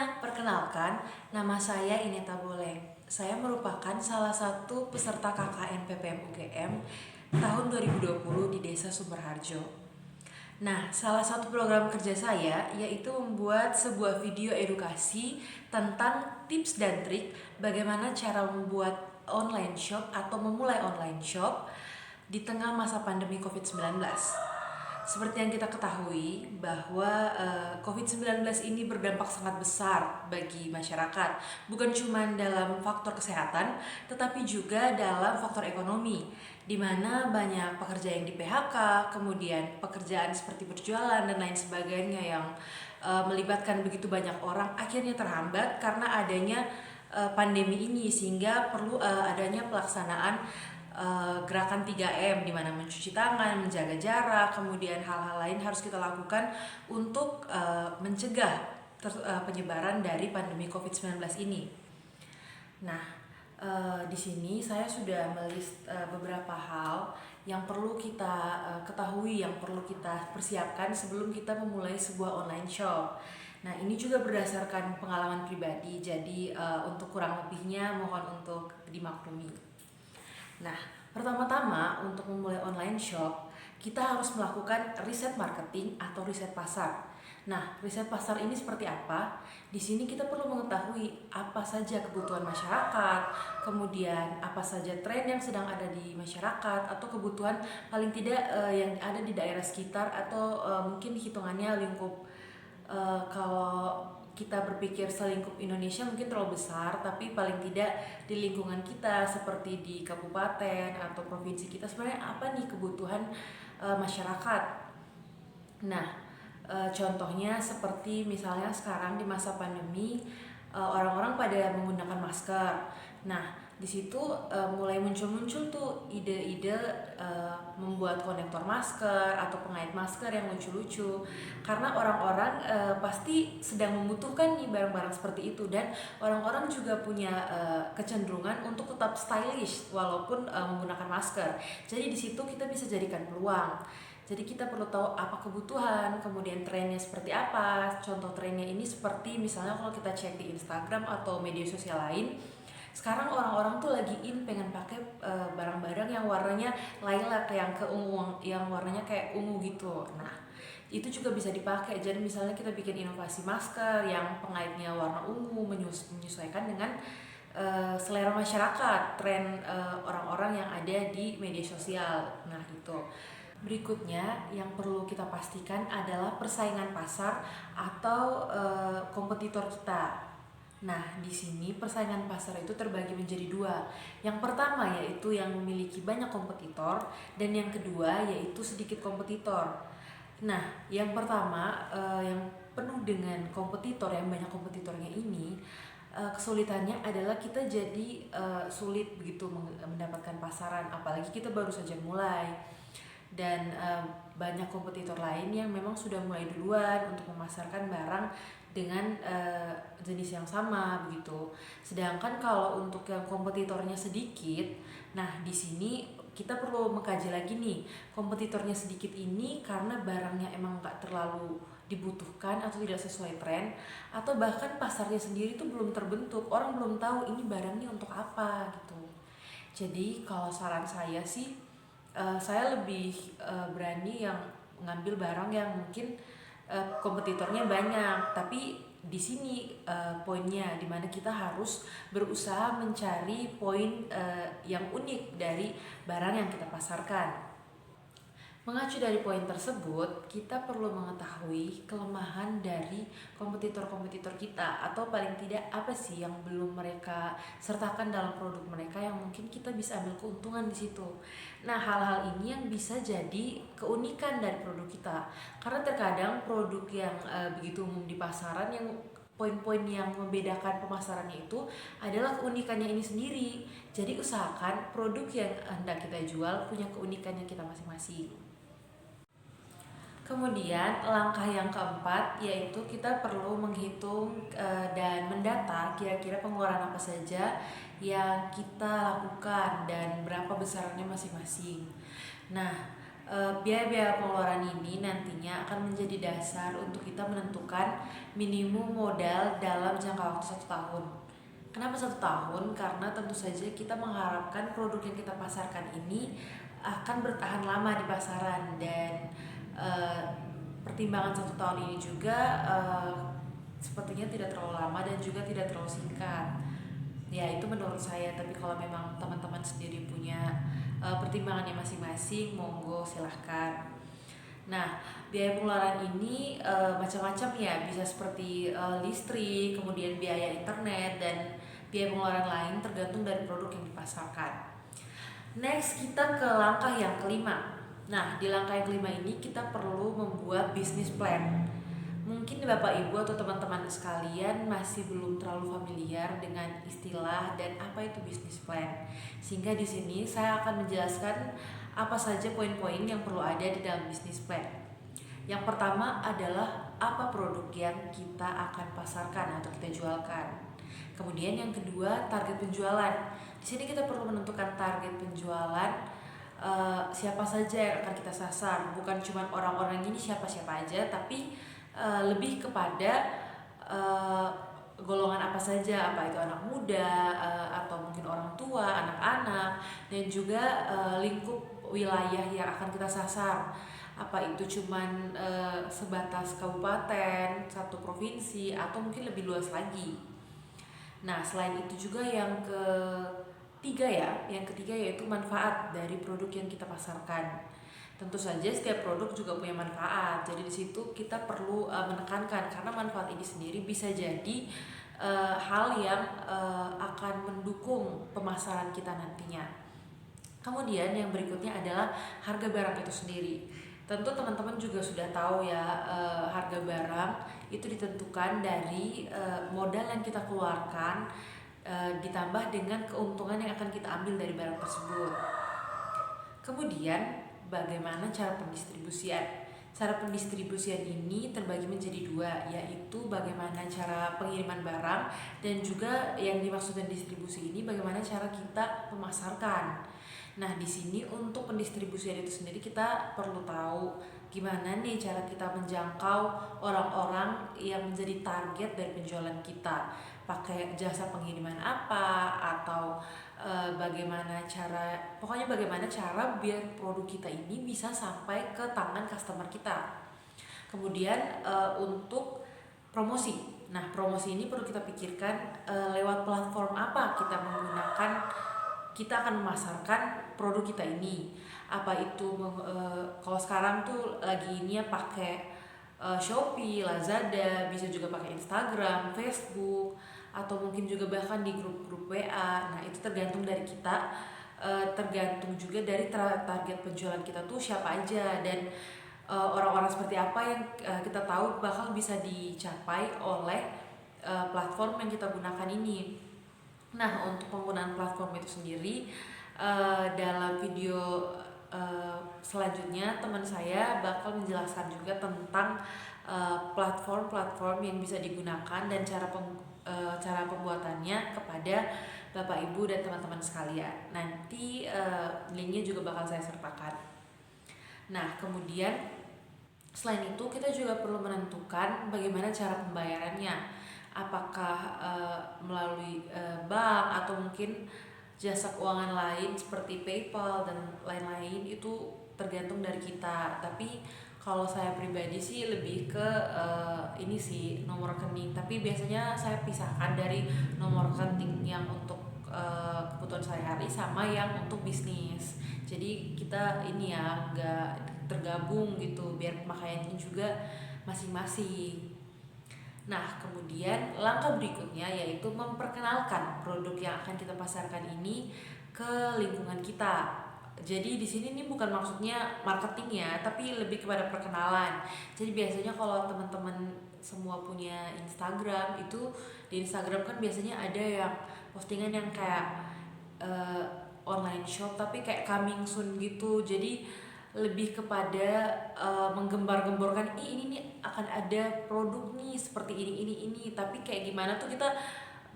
semuanya, perkenalkan, nama saya Ineta Boleng. Saya merupakan salah satu peserta KKN PPM UGM tahun 2020 di Desa Sumberharjo. Nah, salah satu program kerja saya yaitu membuat sebuah video edukasi tentang tips dan trik bagaimana cara membuat online shop atau memulai online shop di tengah masa pandemi COVID-19. Seperti yang kita ketahui bahwa COVID-19 ini berdampak sangat besar bagi masyarakat, bukan cuma dalam faktor kesehatan, tetapi juga dalam faktor ekonomi, di mana banyak pekerja yang di PHK, kemudian pekerjaan seperti berjualan dan lain sebagainya yang melibatkan begitu banyak orang akhirnya terhambat karena adanya pandemi ini, sehingga perlu adanya pelaksanaan gerakan 3M di mana mencuci tangan, menjaga jarak, kemudian hal-hal lain harus kita lakukan untuk mencegah penyebaran dari pandemi COVID-19 ini. Nah, di sini saya sudah melist beberapa hal yang perlu kita ketahui, yang perlu kita persiapkan sebelum kita memulai sebuah online shop. Nah, ini juga berdasarkan pengalaman pribadi, jadi untuk kurang lebihnya mohon untuk dimaklumi. Nah, pertama-tama untuk memulai online shop, kita harus melakukan riset marketing atau riset pasar. Nah, riset pasar ini seperti apa? Di sini kita perlu mengetahui apa saja kebutuhan masyarakat, kemudian apa saja tren yang sedang ada di masyarakat, atau kebutuhan paling tidak yang ada di daerah sekitar, atau mungkin hitungannya lingkup. Kalau kita berpikir selingkup Indonesia mungkin terlalu besar, tapi paling tidak di lingkungan kita seperti di kabupaten atau provinsi kita sebenarnya apa nih kebutuhan masyarakat. Nah, contohnya seperti misalnya sekarang di masa pandemi orang-orang pada menggunakan masker. Nah, di situ mulai muncul tuh ide-ide membuat konektor masker atau pengait masker yang lucu-lucu, karena orang-orang pasti sedang membutuhkan nih barang-barang seperti itu, dan orang-orang juga punya kecenderungan untuk tetap stylish walaupun menggunakan masker. Jadi di situ kita bisa jadikan peluang. Jadi kita perlu tahu apa kebutuhan, kemudian trennya seperti apa. Contoh trennya ini seperti misalnya kalau kita cek di Instagram atau media sosial lain, sekarang orang-orang tuh lagi pengen pakai barang-barang yang warnanya lilac, yang keungu, yang warnanya kayak ungu gitu. Nah, itu juga bisa dipakai. Jadi misalnya kita bikin inovasi masker yang pengaitnya warna ungu, menyesuaikan dengan selera masyarakat, tren orang-orang yang ada di media sosial. Nah, itu. Berikutnya yang perlu kita pastikan adalah persaingan pasar atau kompetitor kita. Nah, di sini persaingan pasar itu terbagi menjadi dua. Yang pertama yaitu yang memiliki banyak kompetitor, dan yang kedua yaitu sedikit kompetitor. Nah, yang pertama yang penuh dengan kompetitor, yang banyak kompetitornya ini, kesulitannya adalah kita jadi sulit begitu mendapatkan pasaran, apalagi kita baru saja mulai. Dan banyak kompetitor lain yang memang sudah mulai duluan untuk memasarkan barang dengan jenis yang sama begitu. Sedangkan kalau untuk yang kompetitornya sedikit, nah di sini kita perlu mengkaji lagi nih, kompetitornya sedikit ini karena barangnya emang nggak terlalu dibutuhkan atau tidak sesuai tren, atau bahkan pasarnya sendiri itu belum terbentuk, orang belum tahu ini barangnya untuk apa gitu. Jadi kalau saran saya sih, saya lebih berani yang ngambil barang yang mungkin kompetitornya banyak, tapi di sini poinnya dimana kita harus berusaha mencari poin yang unik dari barang yang kita pasarkan. Mengacu dari poin tersebut, kita perlu mengetahui kelemahan dari kompetitor-kompetitor kita, atau paling tidak apa sih yang belum mereka sertakan dalam produk mereka yang mungkin kita bisa ambil keuntungan di situ. Nah, hal-hal ini yang bisa jadi keunikan dari produk kita. Karena terkadang produk yang begitu umum di pasaran, yang poin-poin yang membedakan pemasarannya itu adalah keunikannya ini sendiri. Jadi usahakan produk yang hendak kita jual punya keunikannya kita masing-masing. Kemudian langkah yang keempat yaitu kita perlu menghitung dan mendata kira-kira pengeluaran apa saja yang kita lakukan dan berapa besarannya masing-masing. Nah, Biaya-biaya pengeluaran ini nantinya akan menjadi dasar untuk kita menentukan minimum modal dalam jangka waktu 1 tahun. Kenapa 1 tahun? Karena tentu saja kita mengharapkan produk yang kita pasarkan ini akan bertahan lama di pasaran, dan eh, pertimbangan 1 tahun ini juga sepertinya tidak terlalu lama dan juga tidak terlalu singkat. Ya itu menurut saya, tapi kalau memang teman-teman sendiri punya pertimbangannya masing-masing, monggo silahkan. Nah, biaya pengeluaran ini macam-macam ya, bisa seperti listrik, kemudian biaya internet, dan biaya pengeluaran lain tergantung dari produk yang dipasarkan. Next, kita ke langkah yang kelima. Nah, di langkah yang kelima ini kita perlu membuat bisnis plan. Mungkin Bapak Ibu atau teman-teman sekalian masih belum terlalu familiar dengan istilah dan apa itu bisnis plan. Sehingga di sini saya akan menjelaskan apa saja poin-poin yang perlu ada di dalam bisnis plan. Yang pertama adalah apa produk yang kita akan pasarkan atau kita jualkan. Kemudian yang kedua, target penjualan. Di sini kita perlu menentukan target penjualan, siapa saja yang akan kita sasar. Bukan cuma orang-orang ini siapa-siapa aja, tapi lebih kepada golongan apa saja, apa itu anak muda, atau mungkin orang tua, anak-anak, dan juga lingkup wilayah yang akan kita sasar. Apa itu cuman sebatas kabupaten, satu provinsi, atau mungkin lebih luas lagi. Nah, selain itu juga yang ketiga yaitu manfaat dari produk yang kita pasarkan. Tentu saja setiap produk juga punya manfaat. Jadi di situ kita perlu menekankan, karena manfaat ini sendiri bisa jadi hal yang akan mendukung pemasaran kita nantinya. Kemudian yang berikutnya adalah harga barang itu sendiri. Tentu teman-teman juga sudah tahu ya, harga barang itu ditentukan dari modal yang kita keluarkan ditambah dengan keuntungan yang akan kita ambil dari barang tersebut. Kemudian bagaimana cara pendistribusian? Cara pendistribusian ini terbagi menjadi dua, yaitu bagaimana cara pengiriman barang, dan juga yang dimaksud dengan distribusi ini bagaimana cara kita memasarkan. Nah, di sini untuk pendistribusian itu sendiri kita perlu tahu gimana nih cara kita menjangkau orang-orang yang menjadi target dari penjualan kita. Pakai jasa pengiriman apa, atau bagaimana cara biar produk kita ini bisa sampai ke tangan customer kita. Kemudian untuk promosi. Nah, promosi ini perlu kita pikirkan lewat platform apa kita akan memasarkan produk kita ini. Apa itu kalau sekarang tuh lagi ini ya pakai Shopee, Lazada, bisa juga pakai Instagram, Facebook, atau mungkin juga bahkan di grup-grup WA. Nah, itu tergantung dari kita, tergantung juga dari target penjualan kita tuh siapa aja, dan orang-orang seperti apa yang kita tahu bakal bisa dicapai oleh platform yang kita gunakan ini. Nah, untuk penggunaan platform itu sendiri, dalam video selanjutnya teman saya bakal menjelaskan juga tentang platform-platform yang bisa digunakan dan cara pembuatannya kepada Bapak Ibu dan teman-teman sekalian. Nanti linknya juga bakal saya sertakan. Nah, kemudian selain itu kita juga perlu menentukan bagaimana cara pembayarannya. Apakah melalui bank atau mungkin jasa keuangan lain seperti PayPal dan lain-lain, itu tergantung dari kita. Tapi kalau saya pribadi sih lebih ke ini sih, nomor rekening. Tapi biasanya saya pisahkan dari nomor rekening yang untuk kebutuhan sehari-hari sama yang untuk bisnis. Jadi kita ini ya nggak tergabung gitu, biar pemakaiannya juga masing-masing. Nah, kemudian langkah berikutnya yaitu memperkenalkan produk yang akan kita pasarkan ini ke lingkungan kita. Jadi di sini nih bukan maksudnya marketing ya, tapi lebih kepada perkenalan. Jadi biasanya kalau teman-teman semua punya Instagram, itu di Instagram kan biasanya ada yang postingan yang kayak online shop tapi kayak coming soon gitu. Jadi lebih kepada menggembar-gemborkan ini nih akan ada produk nih seperti ini, tapi kayak gimana tuh kita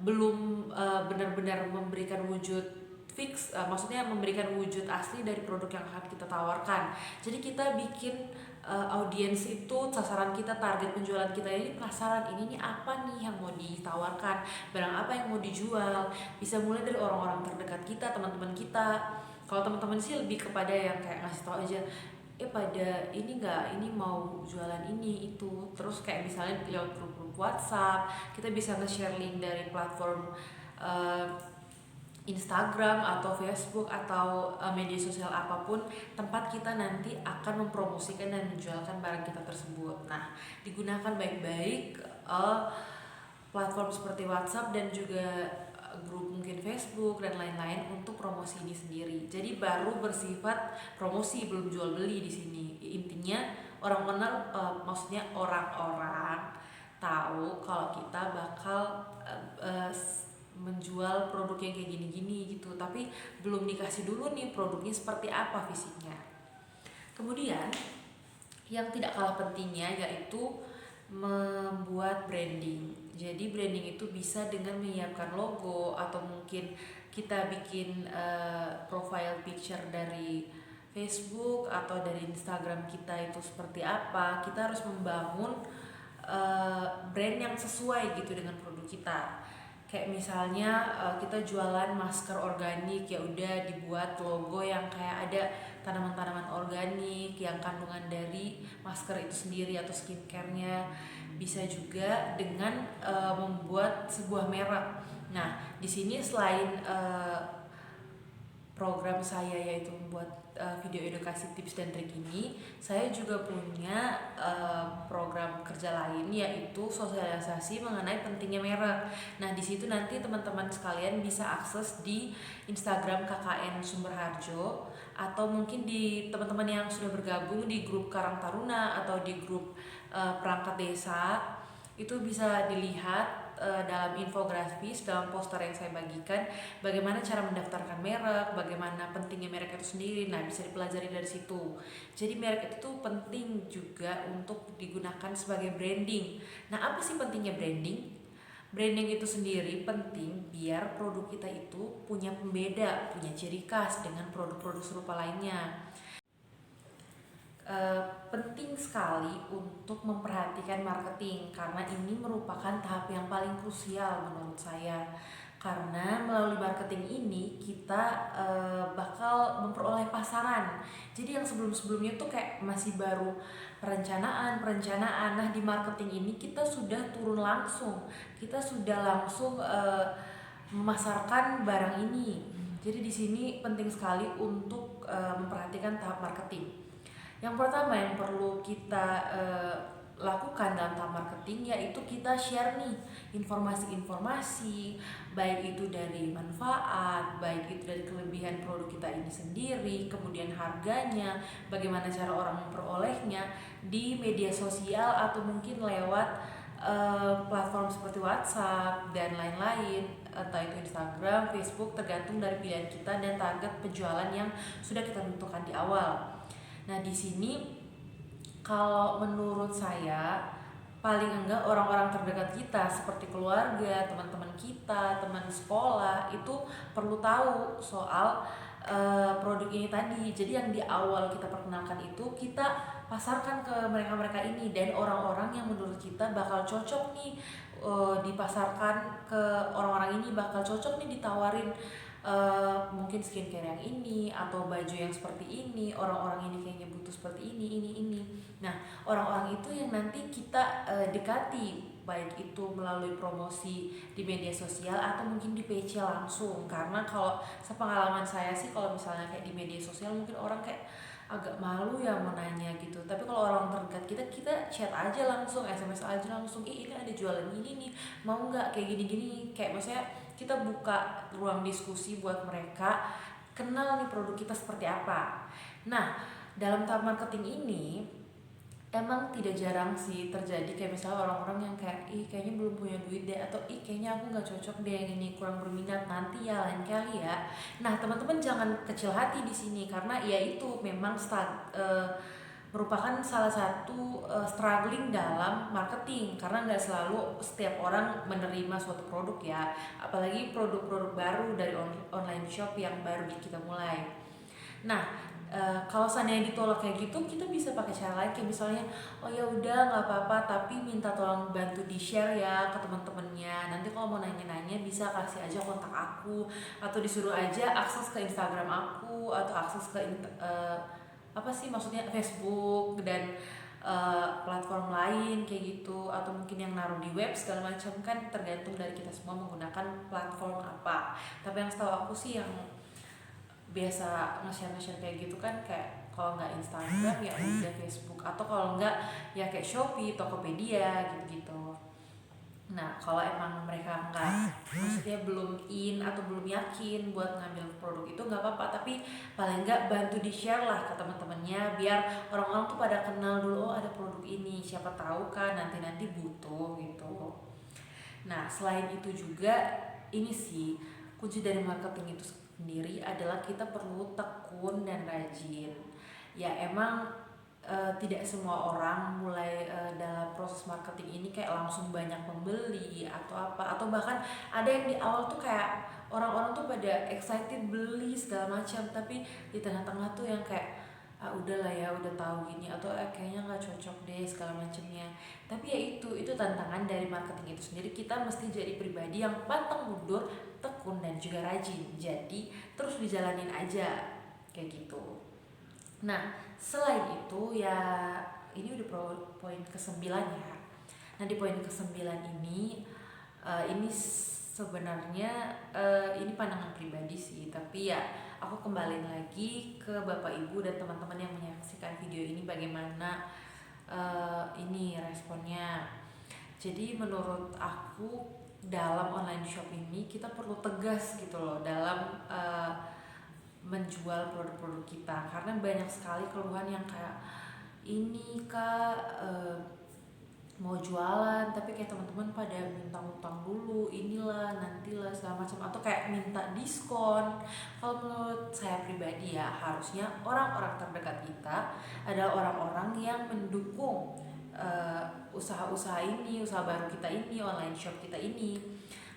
belum benar-benar memberikan wujud fix, maksudnya memberikan wujud asli dari produk yang akan kita tawarkan. Jadi kita bikin audiens itu, sasaran kita, target penjualan kita ini penasaran, ini nih apa nih yang mau ditawarkan, barang apa yang mau dijual. Bisa mulai dari orang-orang terdekat kita, teman-teman kita. Kalau teman-teman sih lebih kepada yang kayak ngasih tahu aja, pada ini enggak, ini mau jualan ini itu. Terus kayak misalnya lewat grup-grup WhatsApp, kita bisa nge-share link dari platform Instagram atau Facebook atau media sosial apapun, tempat kita nanti akan mempromosikan dan menjualkan barang kita tersebut. Nah, digunakan baik-baik platform seperti WhatsApp dan juga grup mungkin Facebook dan lain-lain untuk promosi ini sendiri. Jadi baru bersifat promosi, belum jual beli di sini. Intinya orang kenal, maksudnya orang-orang tahu kalau kita bakal menjual produk yang kayak gini-gini gitu, tapi belum dikasih dulu nih produknya seperti apa fisiknya. Kemudian yang tidak kalah pentingnya yaitu membuat branding. Jadi branding itu bisa dengan menyiapkan logo atau mungkin kita bikin profile picture dari Facebook atau dari Instagram kita itu seperti apa. Kita harus membangun brand yang sesuai gitu dengan produk kita. Kayak misalnya kita jualan masker organik, ya udah dibuat logo yang kayak ada tanaman-tanaman organik yang kandungan dari masker itu sendiri atau skincare-nya. Bisa juga dengan membuat sebuah merek. Nah, di sini selain program saya yaitu membuat video edukasi tips dan trik ini, saya juga punya program kerja lain yaitu sosialisasi mengenai pentingnya merek. Nah, di situ nanti teman-teman sekalian bisa akses di Instagram KKN Sumber Harjo, atau mungkin di teman-teman yang sudah bergabung di grup Karang Taruna atau di grup perangkat desa, itu bisa dilihat dalam infografis, dalam poster yang saya bagikan, bagaimana cara mendaftarkan merek, bagaimana pentingnya merek itu sendiri. Nah, bisa dipelajari dari situ. Jadi merek itu penting juga untuk digunakan sebagai branding. Nah, apa sih pentingnya branding? Branding itu sendiri penting biar produk kita itu punya pembeda, punya ciri khas dengan produk-produk serupa lainnya. Penting sekali untuk memperhatikan marketing karena ini merupakan tahap yang paling krusial menurut saya. Karena melalui marketing ini kita bakal memperoleh pasaran. Jadi yang sebelum-sebelumnya tuh kayak masih baru perencanaan. Nah, di marketing ini kita sudah turun langsung. Kita sudah langsung memasarkan barang ini. Jadi di sini penting sekali untuk memperhatikan tahap marketing. Yang pertama yang perlu kita lakukan dalam tahap marketing yaitu kita share nih informasi-informasi, baik itu dari manfaat, baik itu dari kelebihan produk kita ini sendiri, kemudian harganya, bagaimana cara orang memperolehnya di media sosial atau mungkin lewat platform seperti WhatsApp dan lain-lain, entah itu Instagram, Facebook, tergantung dari pilihan kita dan target penjualan yang sudah kita tentukan di awal. Nah, di sini kalau menurut saya paling enggak orang-orang terdekat kita seperti keluarga, teman-teman kita, teman sekolah itu perlu tahu soal produk ini tadi. Jadi yang di awal kita perkenalkan itu kita pasarkan ke mereka-mereka ini, dan orang-orang yang menurut kita bakal cocok nih dipasarkan ke orang-orang ini, bakal cocok nih ditawarin mungkin skincare yang ini atau baju yang seperti ini, orang-orang ini kayaknya butuh seperti ini. Nah, orang-orang itu yang nanti kita dekati, baik itu melalui promosi di media sosial atau mungkin di PC langsung. Karena kalau sepengalaman saya sih, kalau misalnya kayak di media sosial mungkin orang kayak agak malu ya mau nanya gitu, tapi kalau orang terdekat kita chat aja langsung, SMS aja langsung, ini ada jualan ini nih, mau nggak, kayak gini-gini. Kayak maksudnya kita buka ruang diskusi buat mereka kenal nih produk kita seperti apa. Nah, dalam tahap marketing ini emang tidak jarang sih terjadi kayak misalnya orang-orang yang kayak kayaknya belum punya duit deh, atau kayaknya aku nggak cocok deh yang ini, kurang berminat, nanti ya lain kali ya. Nah, teman-teman jangan kecil hati di sini karena ya itu memang merupakan salah satu struggling dalam marketing, karena nggak selalu setiap orang menerima suatu produk ya, apalagi produk-produk baru dari online shop yang baru kita mulai. Nah, kalau seandainya ditolak kayak gitu, kita bisa pakai cara lain, kayak misalnya, oh ya udah nggak apa-apa, tapi minta tolong bantu di share ya ke teman-temannya. Nanti kalau mau nanya-nanya bisa kasih aja kontak aku, atau disuruh aja akses ke Instagram aku, atau akses ke apa sih maksudnya Facebook dan platform lain kayak gitu, atau mungkin yang naruh di web segala macam, kan tergantung dari kita semua menggunakan platform apa. Tapi yang setahu aku sih yang biasa nge-share kayak gitu kan, kayak kalau nggak Instagram ya udah Facebook, atau kalau nggak ya kayak Shopee, Tokopedia gitu-gitu. Nah, kalau emang mereka nggak, maksudnya belum in atau belum yakin buat ngambil produk itu, nggak apa-apa, tapi paling nggak bantu di share lah ke teman-temannya, biar orang-orang tuh pada kenal dulu, oh ada produk ini, siapa tahu kan nanti butuh gitu. Nah, selain itu juga ini sih kunci dari marketing itu sendiri adalah kita perlu tekun dan rajin. Ya emang tidak semua orang mulai dalam proses marketing ini kayak langsung banyak pembeli atau apa, atau bahkan ada yang di awal tuh kayak orang-orang tuh pada excited beli segala macam, tapi di tengah-tengah tuh yang kayak udahlah ya udah tahu gini, atau kayaknya nggak cocok deh segala macamnya. Tapi ya itu tantangan dari marketing itu sendiri, kita mesti jadi pribadi yang pantang mundur, tekun dan juga rajin, jadi terus dijalanin aja kayak gitu. Nah, selain itu ya ini udah poin ke-9 ya. Nah, di poin ke-9 ini sebenarnya ini pandangan pribadi sih, tapi ya aku kembali lagi ke Bapak Ibu dan teman-teman yang menyaksikan video ini bagaimana ini responnya. Jadi menurut aku dalam online shop ini kita perlu tegas gitu loh dalam menjual produk-produk kita, karena banyak sekali keluhan yang kayak ini kak mau jualan tapi kayak teman-teman pada minta utang dulu, inilah nantilah segala macam, atau kayak minta diskon. Kalau menurut saya pribadi ya, harusnya orang-orang terdekat kita adalah orang-orang yang mendukung usaha-usaha ini, usaha baru kita ini, online shop kita ini.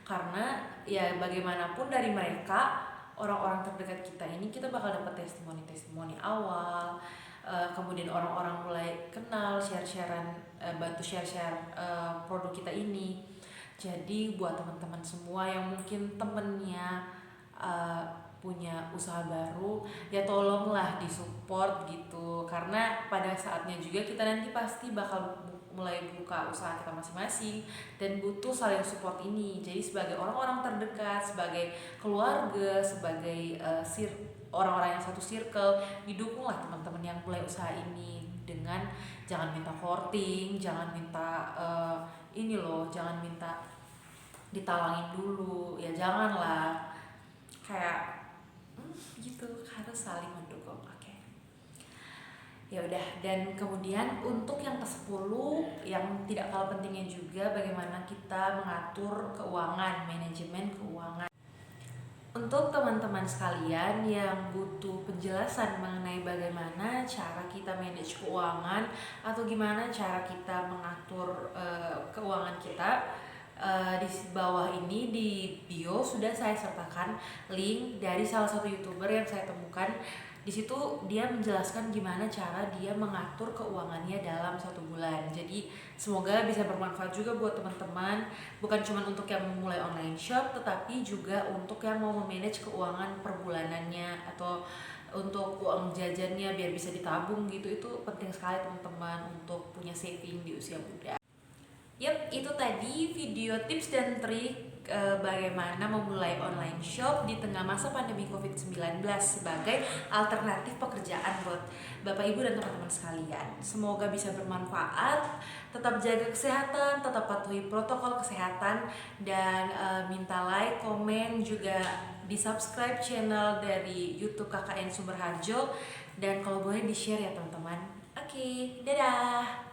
Karena ya bagaimanapun dari mereka, orang-orang terdekat kita ini, kita bakal dapat testimoni-testimoni awal, kemudian orang-orang mulai kenal, share-sharean, bantu share-share produk kita ini. Jadi buat teman-teman semua yang mungkin temennya punya usaha baru, ya tolonglah disupport gitu, karena pada saatnya juga kita nanti pasti bakal mulai buka usaha kita masing-masing dan butuh saling support ini. Jadi sebagai orang-orang terdekat, sebagai keluarga, sebagai orang-orang yang satu circle, didukunglah teman-teman yang mulai usaha ini dengan jangan minta courting, jangan minta ini loh, jangan minta ditalangin dulu, ya janganlah, kayak gitu, harus saling mendukung. Oke. Ya udah, dan kemudian untuk yang ke-10 yang tidak kalah pentingnya juga, bagaimana kita mengatur keuangan, manajemen keuangan. Untuk teman-teman sekalian yang butuh penjelasan mengenai bagaimana cara kita manage keuangan atau gimana cara kita mengatur keuangan kita, di bawah ini di bio sudah saya sertakan link dari salah satu YouTuber yang saya temukan. Di situ dia menjelaskan gimana cara dia mengatur keuangannya dalam 1 bulan. Jadi semoga bisa bermanfaat juga buat teman-teman, bukan cuma untuk yang memulai online shop, tetapi juga untuk yang mau memanage keuangan per bulanannya atau untuk uang jajannya biar bisa ditabung gitu. Itu penting sekali teman-teman untuk punya saving di usia muda. Yap, itu tadi video tips dan trik bagaimana memulai online shop di tengah masa pandemi COVID-19 sebagai alternatif pekerjaan buat Bapak Ibu dan teman-teman sekalian. Semoga bisa bermanfaat. Tetap jaga kesehatan, tetap patuhi protokol kesehatan, dan minta like, komen, juga di subscribe channel dari YouTube KKN Sumber Harjo, dan kalau boleh di share ya teman-teman. Oke, dadah.